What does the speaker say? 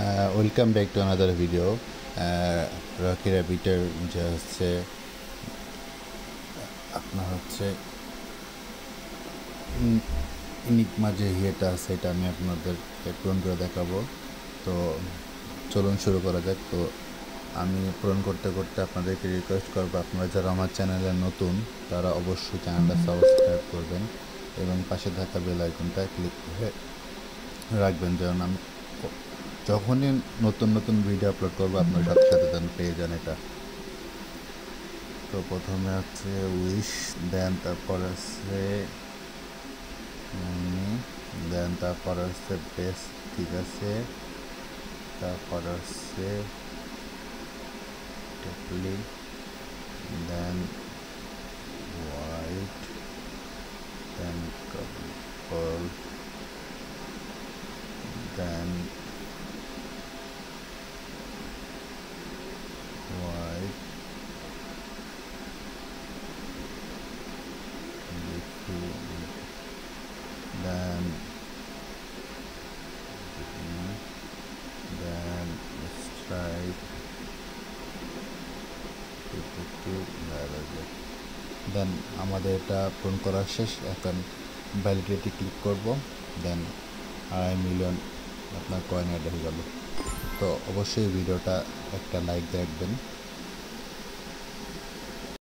Welcome back to another video. Rocky র্যাবিটের যে হচ্ছে আপনার হচ্ছে ইনিকমা যে ইয়েটা আছে এটা আমি আপনাদেরকে পূরণ করে দেখাবো। তো চলুন শুরু করা যাক। তো আমি পূরণ করতে করতে আপনাদেরকে রিকোয়েস্ট করবো, আপনারা যারা আমার চ্যানেলে নতুন তারা অবশ্যই চ্যানেলটা সাবস্ক্রাইব করবেন এবং পাশে থাকা বেল আইকনটা ক্লিক করে রাখবেন, যেন আমি যখনই নতুন নতুন ভিডিও আপলোড করবো আপনার সাথে সাথে যেন পেয়ে যান এটা। তো প্রথমে হচ্ছে উইশ, দেন তারপর আছে দেন তারপর হচ্ছে বেস্ট, ঠিক আছে। তারপর হচ্ছে টেকলি, দেন হোয়াইট, দেন কাপল, দেন হোয়াইট, দেন দেন স্ট্রাইপ, দেন আমাদের এটা পূরণ করা শেষ। এখন ভ্যালিডিটি ক্লিক করব, দেন 2.5 মিলিয়ন আপনার কয়েন অ্যাড হয়ে গেল। তো অবশ্যই ভিডিওটা একটা লাইক দিয়ে রাখবেন।